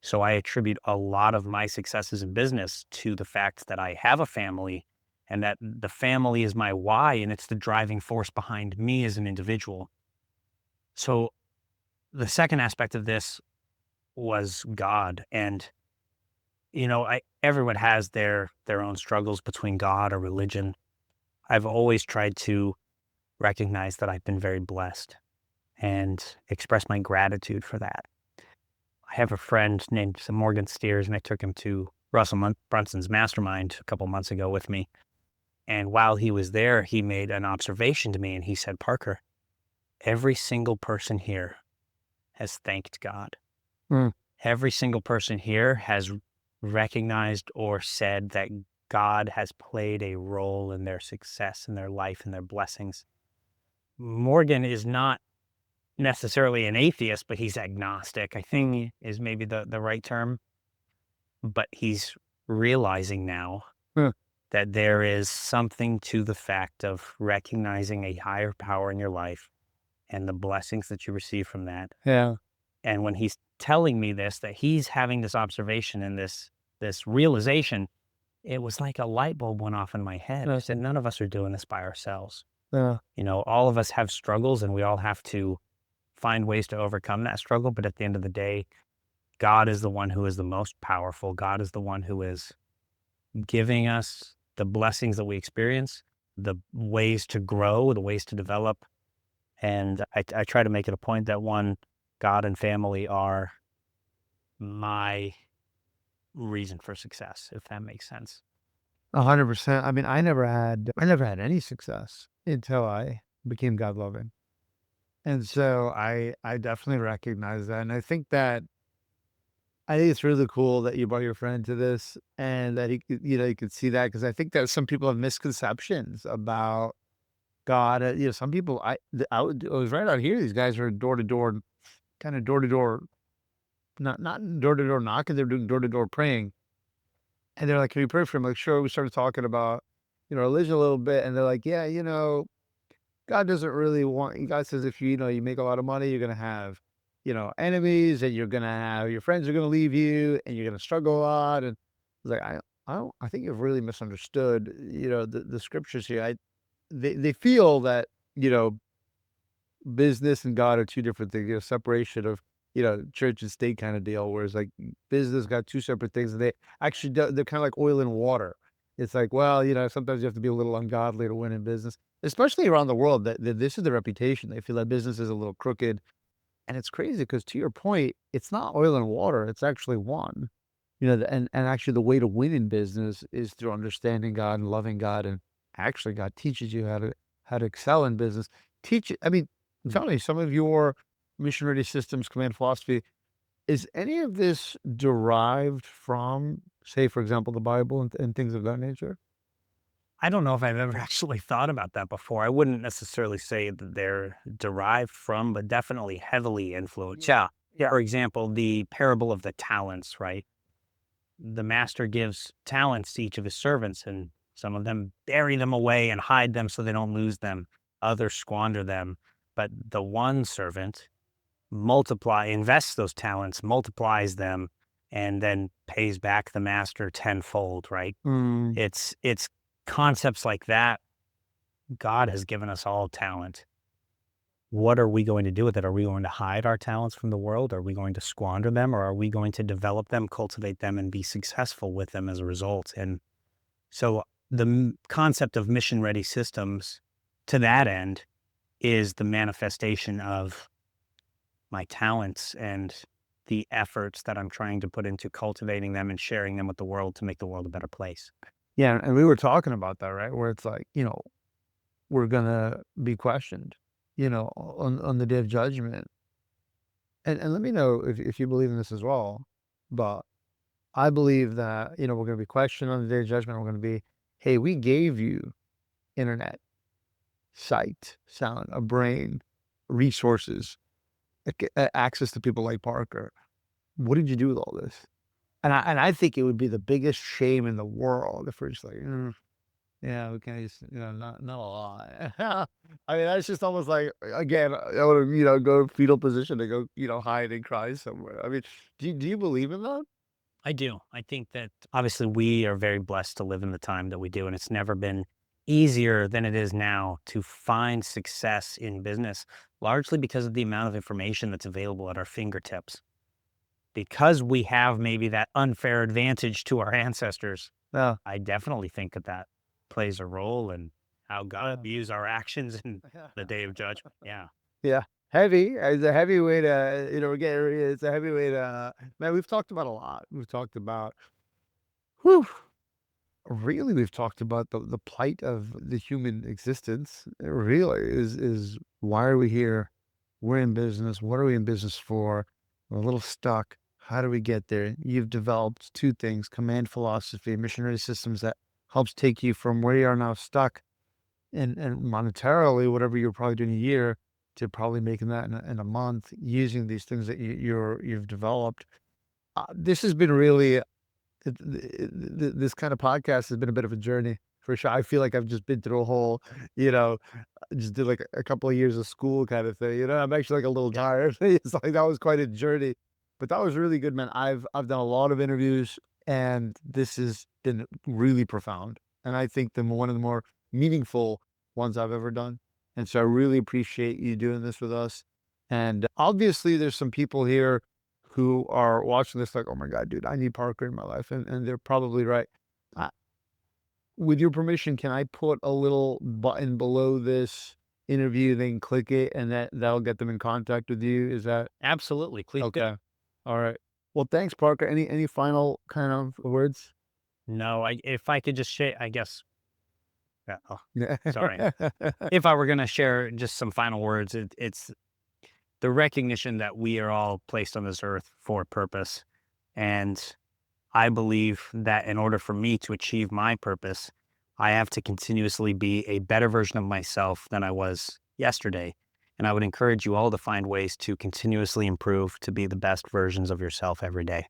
So I attribute a lot of my successes in business to the fact that I have a family and that the family is my why and it's the driving force behind me as an individual. So the second aspect of this was God. And, everyone has their own struggles between God or religion. I've always tried to recognize that I've been very blessed and express my gratitude for that. I have a friend named Morgan Steers, and I took him to Brunson's Mastermind a couple months ago with me. And while he was there, he made an observation to me, and he said, "Parker, every single person here has thanked God. Mm. Every single person here has recognized or said that God has played a role in their success, in their life, and their blessings." Morgan is not necessarily an atheist, but he's agnostic, I think is maybe the right term. But he's realizing now Huh. that there is something to the fact of recognizing a higher power in your life and the blessings that you receive from that. Yeah. And when he's telling me this, that he's having this observation and this realization, it was like a light bulb went off in my head. I said, none of us are doing this by ourselves. Yeah. All of us have struggles and we all have to find ways to overcome that struggle. But at the end of the day, God is the one who is the most powerful. God is the one who is giving us the blessings that we experience, the ways to grow, the ways to develop. And I try to make it a point that one, God and family are my reason for success, if that makes sense. 100%. I mean, I never had any success until I became God loving. And so I definitely recognize that. And I think it's really cool that you brought your friend to this and that he could, you could see that because I think that some people have misconceptions about God. Some people, I was right out here. These guys are door to door, kind of door to door, not door to door knocking. They're doing door to door praying. And they're like, "Can we pray for him?" Like, sure. We started talking about, religion a little bit. And they're like, "Yeah, God doesn't really want, God says if you make a lot of money, you're going to have, enemies and you're going to have, your friends are going to leave you and you're going to struggle a lot." And I was like, I think you've really misunderstood, the scriptures here. They feel that, you know, business and God are two different things, separation of, church and state kind of deal. Whereas like business got two separate things and they actually, they're kind of like oil and water. It's like, well, sometimes you have to be a little ungodly to win in business, especially around the world that this is the reputation. They feel that business is a little crooked. And it's crazy because to your point, it's not oil and water. It's actually one, and actually the way to win in business is through understanding God and loving God. And actually God teaches you how to excel in business. I mean, tell me some of your missionary systems, command philosophy, is any of this derived from, say, for example, the Bible and things of that nature? I don't know if I've ever actually thought about that before. I wouldn't necessarily say that they're derived from, but definitely heavily influenced. Yeah. Yeah. For example, the parable of the talents, right? The master gives talents to each of his servants, and some of them bury them away and hide them so they don't lose them. Others squander them. But the one servant invests those talents, multiplies them, and then pays back the master tenfold, right? Mm, It's concepts like that. God has given us all talent. What are we going to do with it? Are we going to hide our talents from the world? Are we going to squander them? Or are we going to develop them, cultivate them, and be successful with them as a result? And so the concept of mission ready systems to that end is the manifestation of my talents and the efforts that I'm trying to put into cultivating them and sharing them with the world to make the world a better place. yeah, and we were talking about that, right? Where it's like, we're gonna be questioned, on the day of judgment. And let me know if you believe in this as well. But I believe that, we're gonna be questioned on the day of judgment. We're gonna be, hey, we gave you internet, sight, sound, a brain, resources, access to people like Parker. What did you do with all this? And I think it would be the biggest shame in the world if we're just like, yeah, we can just, not a lot. I mean, that's just almost like, again, I want to, go fetal position to go, hide and cry somewhere. I mean, do you believe in that? I do. I think that obviously we are very blessed to live in the time that we do, and it's never been easier than it is now to find success in business, largely because of the amount of information that's available at our fingertips. Because we have maybe that unfair advantage to our ancestors, Yeah. I definitely think that that plays a role in how God views our actions in the day of judgment. Yeah. Yeah. Heavy. It's a heavy way to, we're getting, it's a heavy way to, man, we've talked about a lot. We've talked about, whew, really, we've talked about the plight of the human existence. It really is why are we here? We're in business. What are we in business for? We're a little stuck. How do we get there? You've developed two things: command philosophy, missionary systems that helps take you from where you are now stuck and monetarily, whatever you're probably doing a year, to probably making that in a month using these things that you've developed. This has been really this kind of podcast has been a bit of a journey for sure. I feel like I've just been through a whole, you know, just did like a couple of years of school kind of thing. I'm actually like a little Yeah. tired. It's like that was quite a journey, but that was really good, man. I've done a lot of interviews, and this has been really profound, and I think one of the more meaningful ones I've ever done. And so I really appreciate you doing this with us. And obviously, there's some people here who are watching this like, "Oh my god, dude, I need Parker in my life," and they're probably right. Uh, with your permission, can I put a little button below this interview, then click it, and that'll get them in contact with you? Is that Absolutely. Please do. okay? All right. Well, thanks, Parker. Any final kind of words? No, if I could just share, I guess, yeah, oh, Yeah. sorry. If I were going to share just some final words, it's the recognition that we are all placed on this earth for a purpose. And I believe that in order for me to achieve my purpose, I have to continuously be a better version of myself than I was yesterday. And I would encourage you all to find ways to continuously improve to be the best versions of yourself every day.